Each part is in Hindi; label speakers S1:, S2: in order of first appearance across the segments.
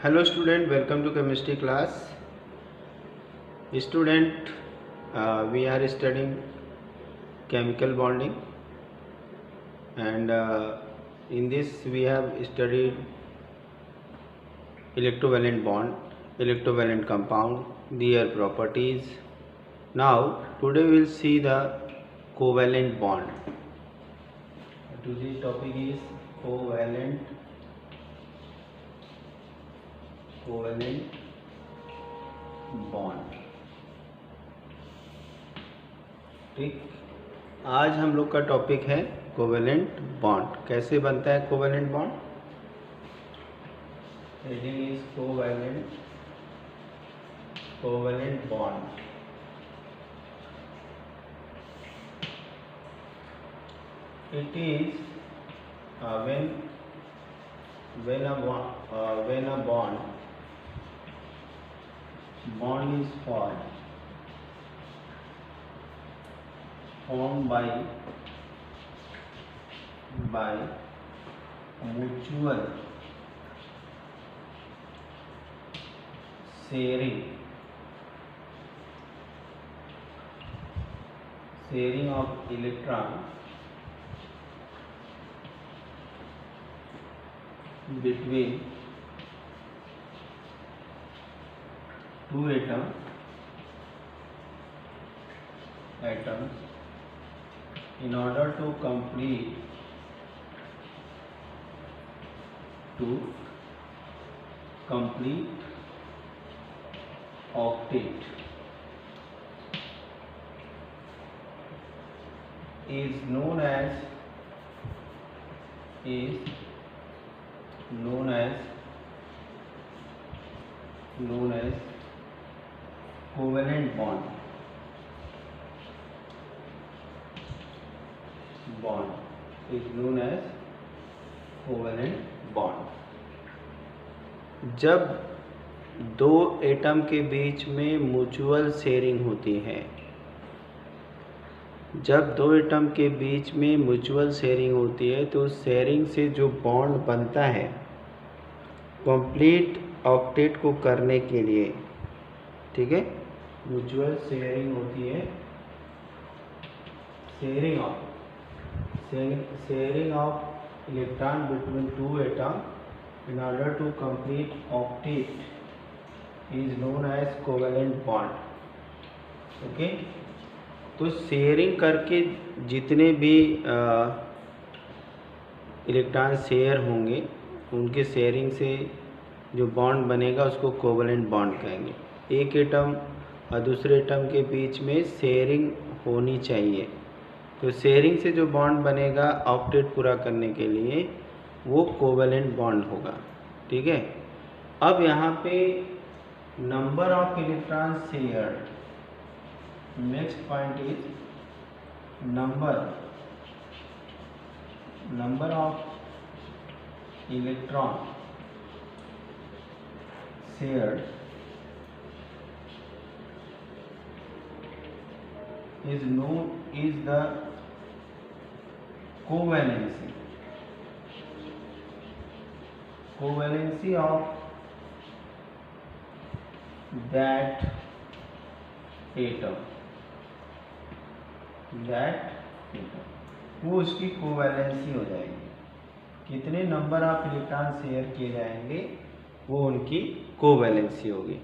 S1: Hello student, welcome to chemistry class. Student, we are studying chemical bonding, and in this we have studied electrovalent bond, electrovalent compound, their properties. Now today we will see the covalent bond. Today's topic is covalent bond. ठीक, आज हम लोग का टॉपिक है कोवेलेंट बॉन्ड. कैसे बनता है covalent bond? Heading is covalent bond. It is when a bond is formed by mutual sharing of electron between two atoms in order to complete octet is known as covalent bond is known as covalent bond. जब दो एटम के बीच में म्यूचुअल शेयरिंग होती है, तो शेयरिंग से जो बॉन्ड बनता है कंप्लीट ऑक्टेट को करने के लिए, ठीक है, म्यूचुअल शेयरिंग होती है, sharing of electron between two atom in order to complete octet is known as covalent bond. Okay, तो शेयरिंग करके जितने भी इलेक्ट्रॉन शेयर होंगे उनके शेयरिंग से जो बॉन्ड बनेगा उसको कोवलेंट बॉन्ड कहेंगे. एक एटम और दूसरे एटम के बीच में शेयरिंग होनी चाहिए, तो शेयरिंग से जो बॉन्ड बनेगा ऑक्टेट पूरा करने के लिए वो कोवेलेंट बॉन्ड होगा. ठीक है, अब यहाँ पे number of electron shared, next point is number of electron shared is the covalency of that atom, वो उसकी कोवैलेंसी हो जाएगी. कितने नंबर ऑफ इलेक्ट्रॉन शेयर किए जाएंगे वो उनकी कोवैलेंसी होगी.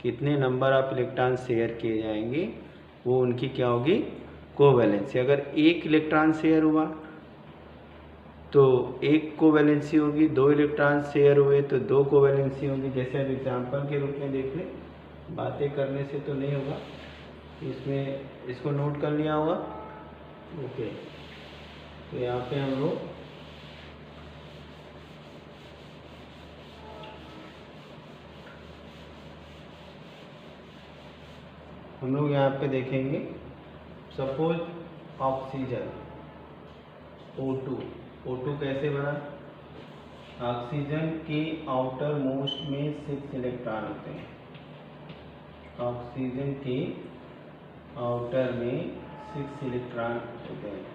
S1: कितने नंबर ऑफ इलेक्ट्रॉन शेयर किए जाएंगे वो उनकी क्या होगी? कोवैलेंसी. अगर एक इलेक्ट्रॉन शेयर हुआ तो एक कोवैलेंसी होगी, दो इलेक्ट्रॉन शेयर हुए तो दो कोवैलेंसी होगी. जैसे अब एग्जांपल के रूप में देख लें, बातें करने से तो नहीं होगा, इसमें इसको नोट कर लिया होगा. ओके, तो यहाँ पे हम लोग यहाँ पे देखेंगे. सपोज ऑक्सीजन O2 कैसे बना? ऑक्सीजन के आउटर मोस्ट में 6 इलेक्ट्रॉन होते हैं. ऑक्सीजन के आउटर में 6 इलेक्ट्रॉन होते हैं.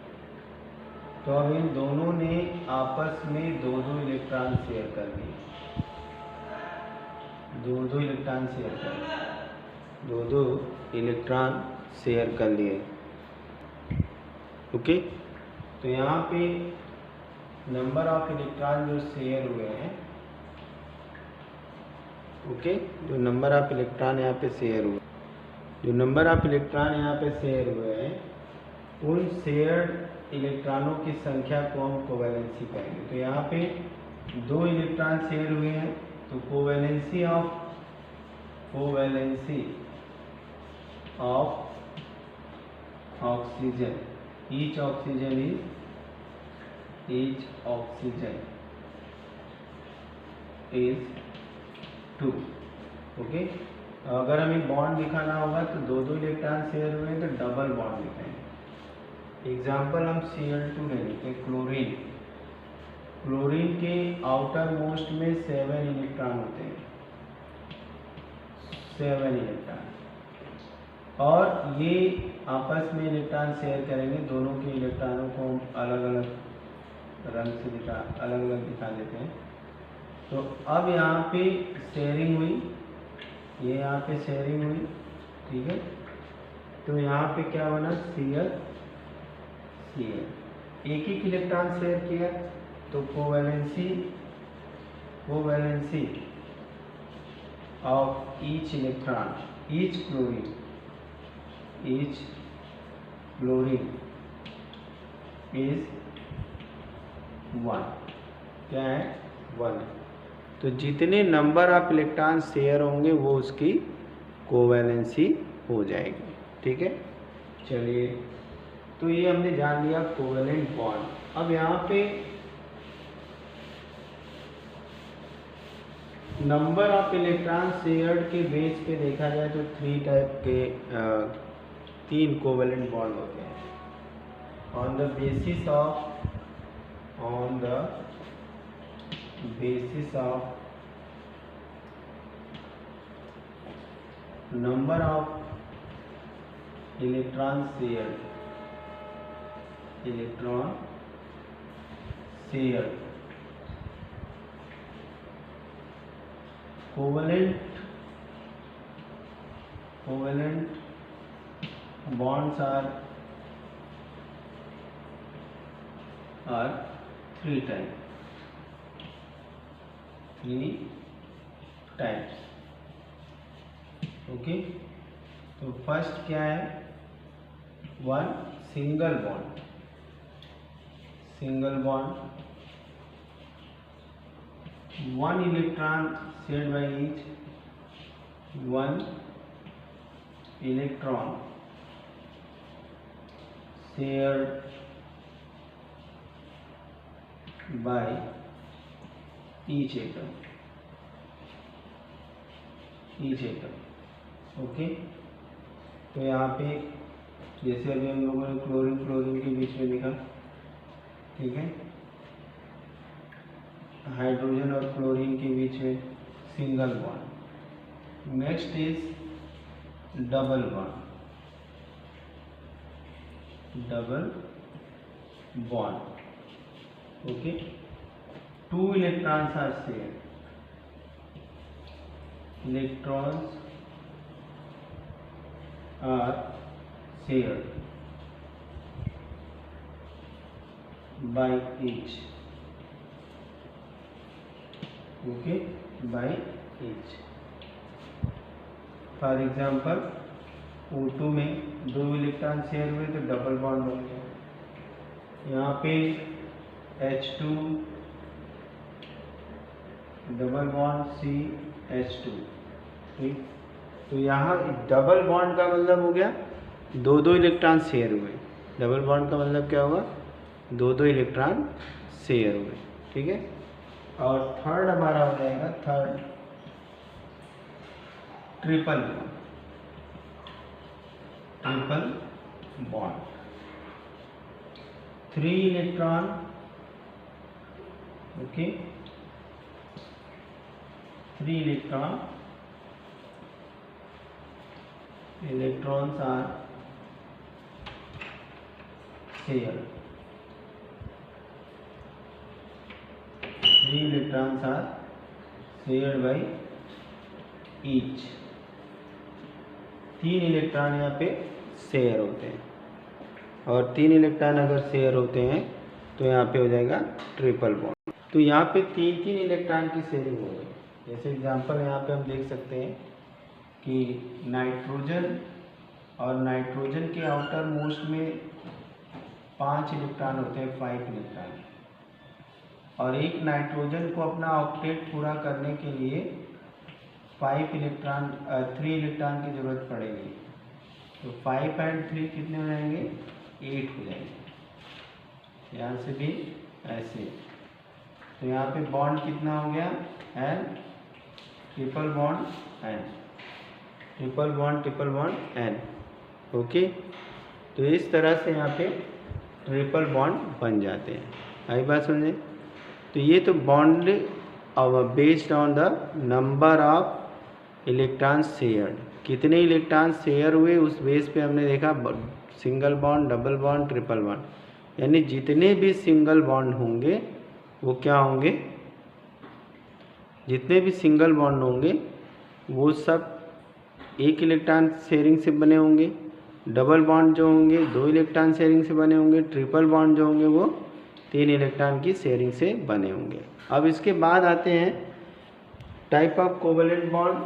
S1: तो अब इन दोनों ने आपस में 2-2 इलेक्ट्रॉन शेयर कर दिए. दो दो इलेक्ट्रॉन शेयर कर दो दो इलेक्ट्रॉन शेयर कर लिए। ओके, तो यहाँ पे नंबर ऑफ इलेक्ट्रॉन जो शेयर हुए हैं, ओके, जो नंबर ऑफ इलेक्ट्रॉन यहाँ पे शेयर हुए, जो नंबर ऑफ इलेक्ट्रॉन यहाँ पे शेयर हुए हैं, उन शेयर्ड इलेक्ट्रॉनों की संख्या को हम कोवैलेंसी कहेंगे। तो यहाँ पे दो इलेक्ट्रॉन शेयर हुए हैं, तो covalency of oxygen, each oxygen is 2। Okay, अगर हमें बॉन्ड दिखाना होगा तो दो दो इलेक्ट्रॉन शेयर हुए हैं तो डबल बॉन्ड दिखाएंगे। एग्जाम्पल हम Cl2 ले लेते हैं, क्लोरीन। क्लोरीन के आउटर मोस्ट में 7 इलेक्ट्रॉन होते हैं, 7 इलेक्ट्रॉन, और ये आपस में इलेक्ट्रॉन शेयर करेंगे। दोनों के इलेक्ट्रॉनों को हम अलग अलग रंग से अलग अलग दिखा देते हैं। तो अब यहाँ पे शेयरिंग हुई, ये यहाँ पे शेयरिंग हुई, ठीक है। तो यहाँ पे क्या बना, Cl एक एक इलेक्ट्रॉन शेयर किया, तो covalency of each electron, each chlorine is 1। क्या है, 1। तो जितने नंबर ऑफ इलेक्ट्रॉन शेयर होंगे वो उसकी कोवैलेंसी हो जाएगी, ठीक है। चलिए, तो ये हमने जान लिया कोवैलेंट बॉन्ड। अब यहाँ पे नंबर ऑफ इलेक्ट्रॉन शेयर्ड के बेस पे देखा जाए तो 3 टाइप के 3 कोवैलेंट बॉन्ड होते हैं। On the basis of number of electron shared, covalent bonds are 3 types। Okay, तो फर्स्ट क्या है, 1 single bond, 1 electron shared by each, 1 electron shared by each atom. Okay, तो यहाँ पे जैसे अभी हम लोगों ने क्लोरीन के बीच में लिखा, ठीक है, हाइड्रोजन और क्लोरीन के बीच में single bond. Next is double bond. Okay, 2 electrons are shared, electrons are shared by each, okay, by each। For example O2 में 2 इलेक्ट्रॉन शेयर हुए तो डबल बॉन्ड बन गया। यहाँ पे H2 डबल बॉन्ड CH2, ठीक। तो यहाँ डबल बॉन्ड का मतलब हो गया 2 इलेक्ट्रॉन शेयर हुए। डबल बॉन्ड का मतलब क्या होगा, 2 इलेक्ट्रॉन शेयर हुए, ठीक है। और थर्ड हमारा हो जाएगा, third triple bond. 3 electron, okay, 3 electrons are shared, 3 electrons are shared by each, 3 electron यहाँ पे शेयर होते हैं, और 3 इलेक्ट्रॉन अगर शेयर होते हैं तो यहाँ पे हो जाएगा ट्रिपल बॉन्ड। तो यहाँ पे 3 इलेक्ट्रॉन की शेयरिंग हो गई। जैसे एग्जांपल यहाँ पे हम देख सकते हैं कि नाइट्रोजन और नाइट्रोजन के आउटर मोस्ट में 5 इलेक्ट्रॉन होते हैं, 5 इलेक्ट्रॉन, और एक नाइट्रोजन को अपना ऑक्टेट पूरा करने के लिए 3 इलेक्ट्रॉन की जरूरत पड़ेगी। तो 5 और 3 कितने हो जाएंगे, 8 हो जाएंगे। यहाँ से भी ऐसे, तो यहाँ पे बॉन्ड कितना हो गया, N, triple bond N, triple bond N. Okay, तो इस तरह से यहाँ पे ट्रिपल बॉन्ड बन जाते हैं। आई बात समझे? तो ये तो bond based on the number of electron shared, कितने इलेक्ट्रॉन शेयर हुए उस बेस पे हमने देखा single bond, double bond, triple bond. यानी जितने भी सिंगल बॉन्ड होंगे वो क्या होंगे, जितने भी सिंगल बॉन्ड होंगे वो सब 1 इलेक्ट्रॉन शेयरिंग से बने होंगे, डबल बॉन्ड जो होंगे 2 इलेक्ट्रॉन शेयरिंग से बने होंगे, ट्रिपल बॉन्ड जो होंगे वो 3 इलेक्ट्रॉन की शेयरिंग से बने होंगे। अब इसके बाद आते हैं type of covalent bond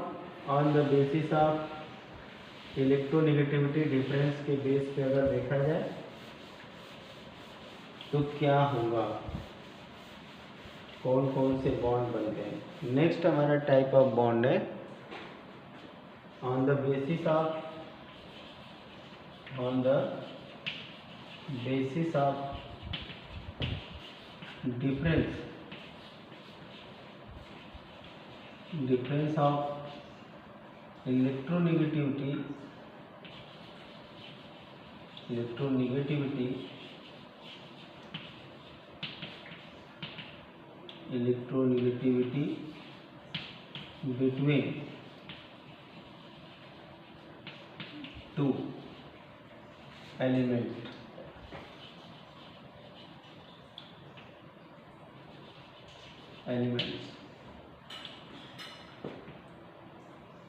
S1: on the basis of electronegativity difference के बेस पे अगर देखा जाए तो क्या होगा, कौन कौन से बॉन्ड बनते हैं। नेक्स्ट हमारा टाइप ऑफ बॉन्ड है on the basis of difference of electronegativity between two elements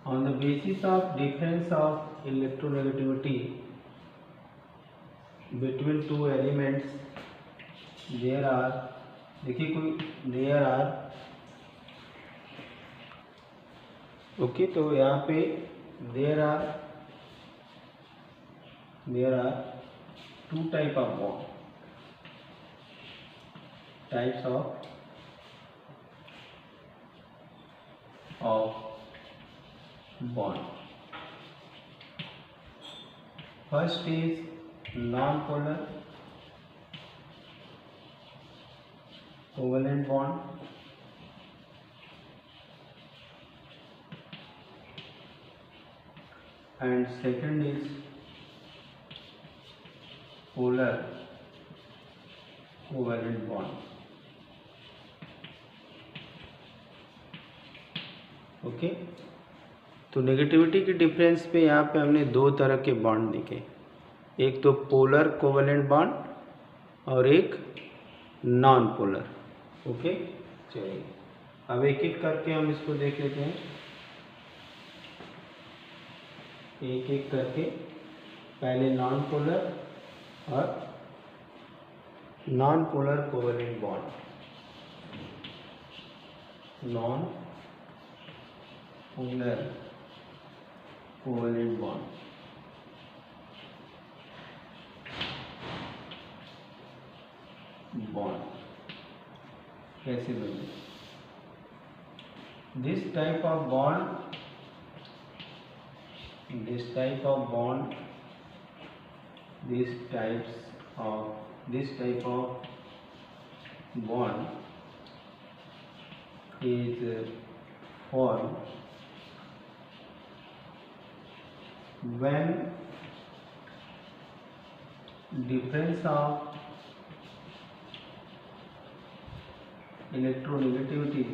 S1: on the basis of difference of electronegativity between two elements there are, देखिए कोई there are, ओके, तो यहाँ पे there are two type of bond, types of bond. First is non-polar covalent bond, and second is polar covalent bond. Okay, तो नेगेटिविटी के डिफरेंस पे यहाँ पे हमने 2 तरह के बॉन्ड देखे, एक तो पोलर कोवेलेंट बॉन्ड और एक नॉन पोलर। ओके, चलिए अब एक एक करके हम इसको देख लेते हैं, एक एक करके। पहले non polar covalent bond, non polar covalent bond. कैसे बने? This type of bond is formed when difference of electronegativity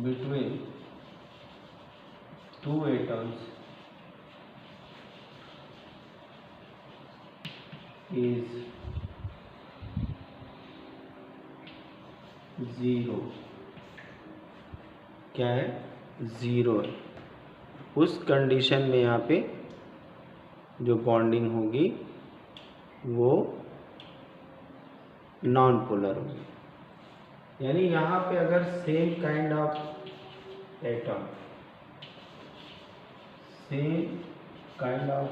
S1: between two atoms is 0, क्या है, 0 है। उस कंडीशन में यहाँ पे जो बॉन्डिंग होगी वो नॉन पोलर होगी। यानी यहाँ पे अगर same kind of atom, same kind of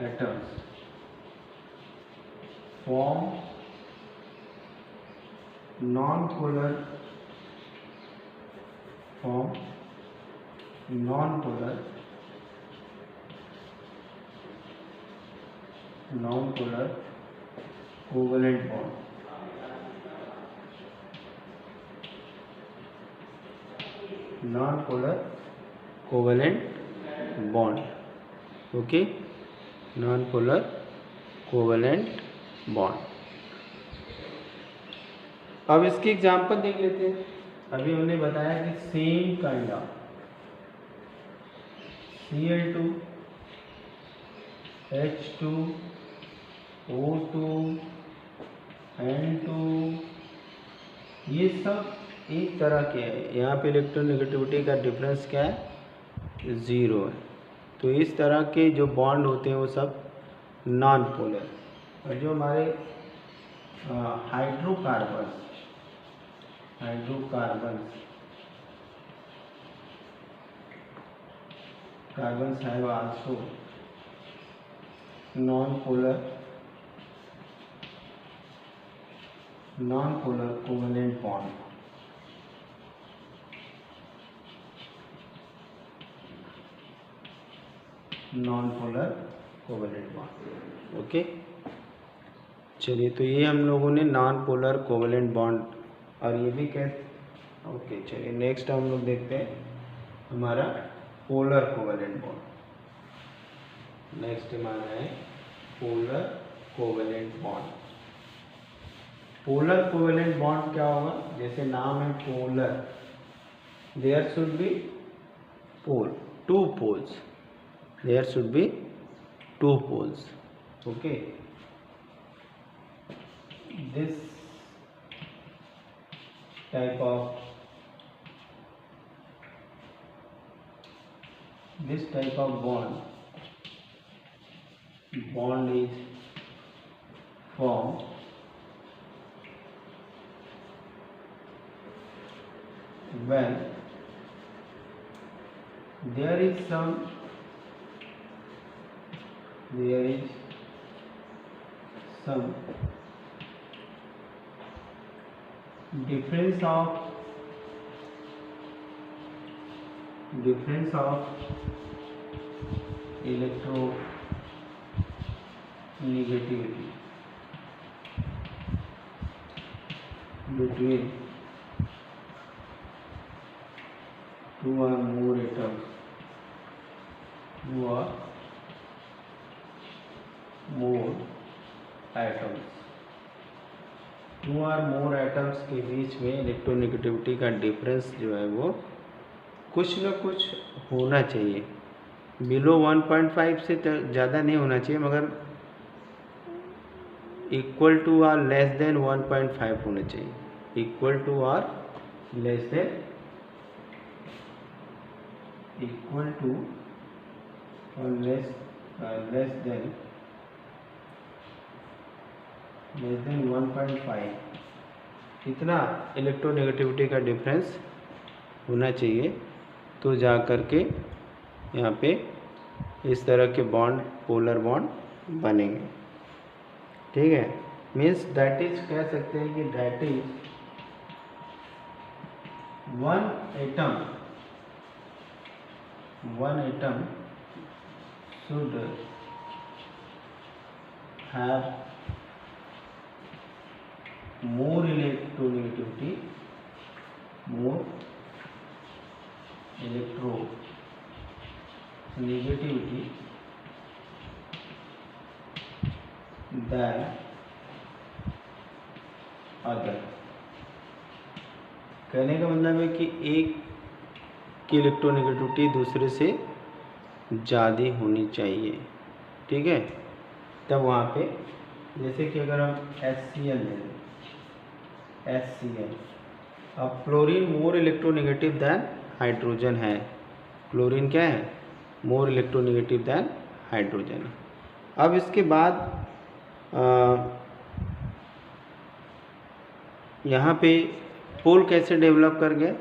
S1: atoms form non-polar covalent bond, non-polar covalent bond, okay, non-polar covalent bond। अब इसकी एग्जांपल देख लेते हैं। अभी हमने बताया कि same kind of Cl2 H2 O2 N2 ये सब एक तरह के हैं। यहाँ पे इलेक्ट्रोनेगेटिविटी का डिफरेंस क्या है, 0 है। तो इस तरह के जो बॉन्ड होते हैं वो सब नॉन पोलर। और जो हमारे hydrocarbon carbons have also known polar covalent bond. Non polar covalent bond, okay. चलिए, तो ये हम लोगों ने नॉन पोलर कोवेलेंट बॉन्ड और ये भी ओके। चलिए, नेक्स्ट हम लोग देखते हैं हमारा पोलर कोवेलेंट बॉन्ड। नेक्स्ट हमारा है polar covalent bond. Polar covalent bond क्या होगा, जैसे नाम है polar, there should be pole, 2 poles, there should be 2 poles, okay। This type of bond is formed when there is some difference of electronegativity between 2 or more atoms, 2 or more atoms के बीच में इलेक्ट्रोनेगेटिविटी का डिफरेंस जो है वो कुछ न कुछ होना चाहिए। बिलो 1.5 से ज़्यादा नहीं होना चाहिए, मगर इक्वल टू और लेस देन 1.5 होना चाहिए। इक्वल टू और लेस देन 1.5 इतना इलेक्ट्रोनेगेटिविटी का डिफरेंस होना चाहिए, तो जा कर के यहाँ पे इस तरह के बॉन्ड, पोलर बॉन्ड बनेंगे, ठीक है। मीन्स दैट इज, कह सकते हैं कि that is one atom should have more electronegativity than other। कहने का मतलब है कि एक की इलेक्ट्रोनेगेटिविटी दूसरे से ज़्यादा होनी चाहिए, ठीक है। तब वहाँ पे जैसे कि अगर हम HCl ले लें, HCl, अब chlorine more electronegative than hydrogen है। क्लोरीन क्या है? More electronegative than hydrogen. अब इसके बाद यहाँ पे पोल कैसे डेवलप कर गए?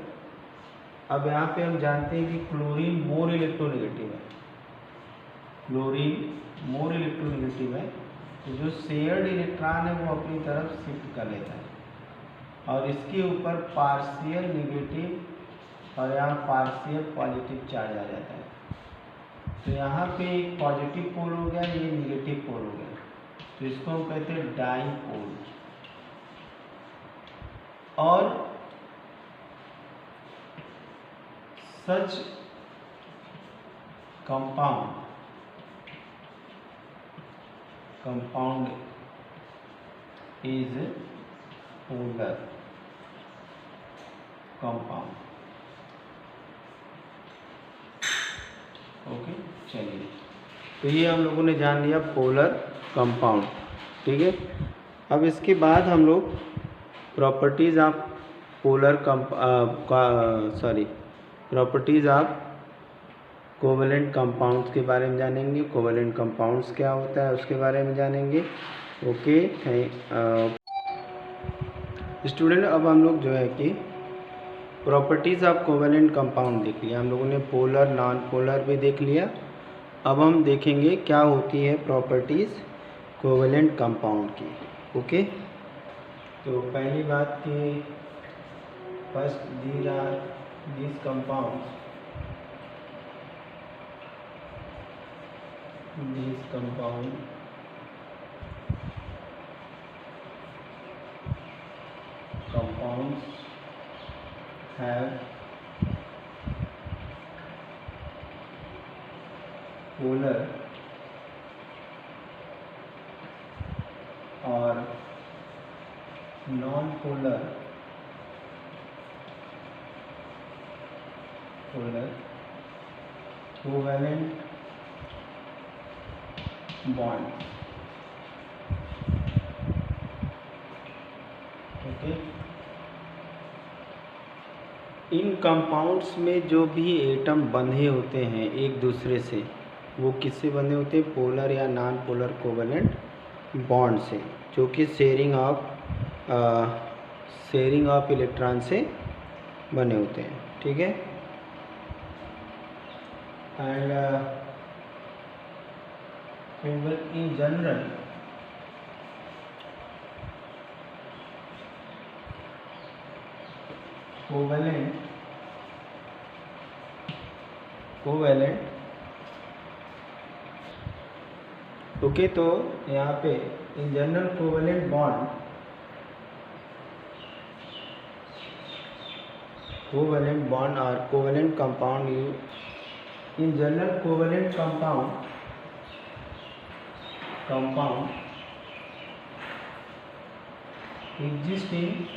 S1: अब यहाँ पे हम जानते हैं कि क्लोरीन मोर इलेक्ट्रोनेगेटिव है, क्लोरीन मोर इलेक्ट्रोनेगेटिव है, तो जो शेयर्ड इलेक्ट्रॉन है वो अपनी तरफ शिफ्ट कर लेता है और इसके ऊपर पार्शियल नेगेटिव और यहाँ पार्शियल पॉजिटिव चार्ज आ जाता है। तो यहाँ पे एक पॉजिटिव पोल हो गया, ये नेगेटिव पोल हो गया, तो इसको हम कहते हैं डाईपोल। और such compound is polar compound. Okay, चलिए, तो ये हम लोगों ने जान लिया पोलर कंपाउंड, ठीक है। अब इसके बाद हम लोग properties of polar properties of covalent compounds के बारे में जानेंगे। कोवेलेंट कंपाउंड्स क्या होता है उसके बारे में जानेंगे। ओके स्टूडेंट, अब हम लोग जो है कि प्रॉपर्टीज़ ऑफ कोवेलेंट कंपाउंड देख लिया हम लोगों ने, पोलर नॉन पोलर भी देख लिया। अब हम देखेंगे क्या होती है प्रॉपर्टीज़ कोवेलेंट कंपाउंड की। ओके, तो पहली बात कि first these compounds have polar or non-polar covalent bond। Okay, in compounds में जो भी एटम बंधे होते हैं एक दूसरे से, वो किससे बंधे होते हैं? पोलर या नॉन पोलर कोवेलेंट बॉन्ड से, जो कि शेयरिंग ऑफ इलेक्ट्रॉन से बने होते हैं, ठीक है। And in general covalent okay, तो यहाँ पे इन जनरल कोवेलेंट बॉन्ड और covalent compound in general covalent compound exist in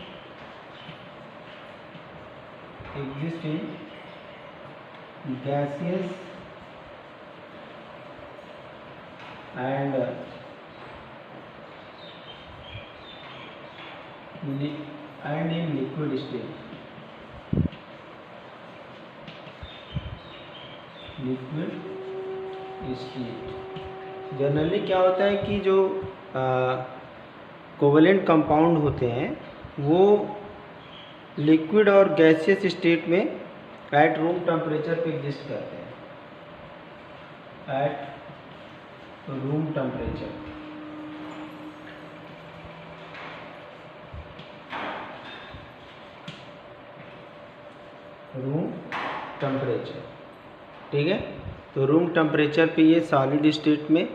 S1: gaseous and in liquid state। Generally क्या होता है कि जो कोवेलेंट कंपाउंड होते हैं वो लिक्विड और गैसियस स्टेट में एट रूम टेम्परेचर पे एग्जिस्ट करते हैं, एट रूम टेम्परेचर। ठीक है, तो रूम टेम्परेचर पे ये सॉलिड स्टेट में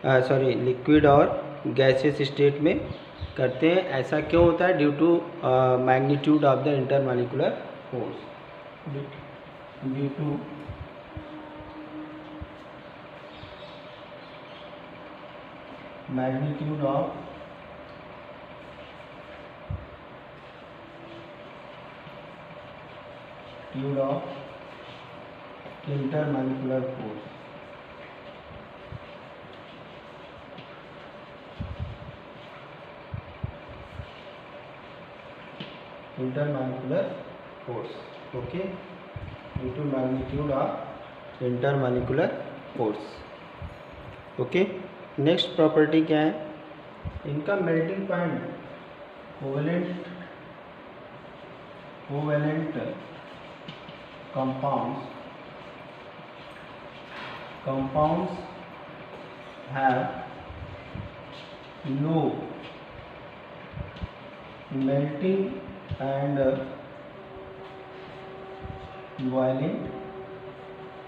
S1: लिक्विड और गैसियस स्टेट में करते हैं। ऐसा क्यों होता है? Due to magnitude of the intermolecular force, due to magnitude of intermolecular force. intermolecular force, okay, into magnitude of intermolecular force, okay। Next property क्या है, इनका melting point covalent compounds have low melting and boiling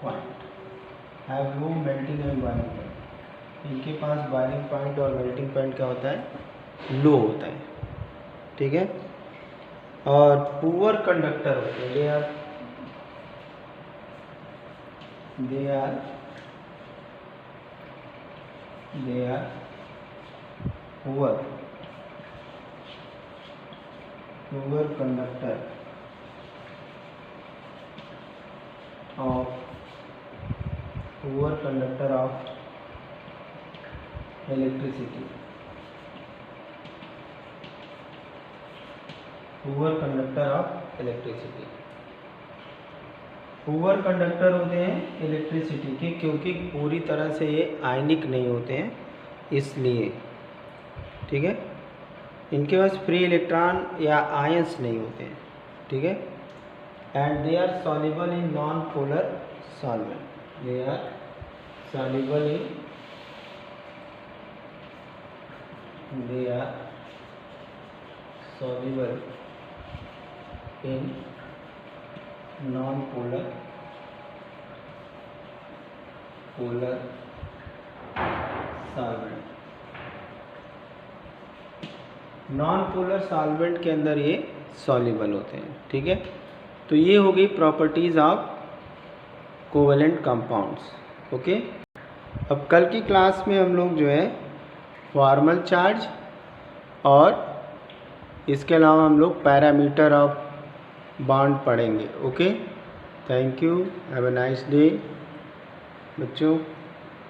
S1: point, इनके पास बॉइलिंग पॉइंट और मेल्टिंग पॉइंट क्या होता है, लो होता है, ठीक है। और पुअर कंडक्टर होते हैं, they are poor conductor of electricity, poor conductor होते हैं इलेक्ट्रिसिटी के, क्योंकि पूरी तरह से ये आयनिक नहीं होते हैं इसलिए, ठीक है। इनके पास फ्री इलेक्ट्रॉन या आयंस नहीं होते हैं, ठीक है। And they are soluble in non polar solvent, they are soluble in non polar solvent, non polar solvent के अंदर ये सॉल्युबल होते हैं, ठीक है। तो ये हो गई properties of covalent compounds, okay. अब कल की क्लास में हम लोग जो है फॉर्मल चार्ज और इसके अलावा हम लोग पैरामीटर ऑफ बॉन्ड पढ़ेंगे, okay. Thank you, have a nice day बच्चों।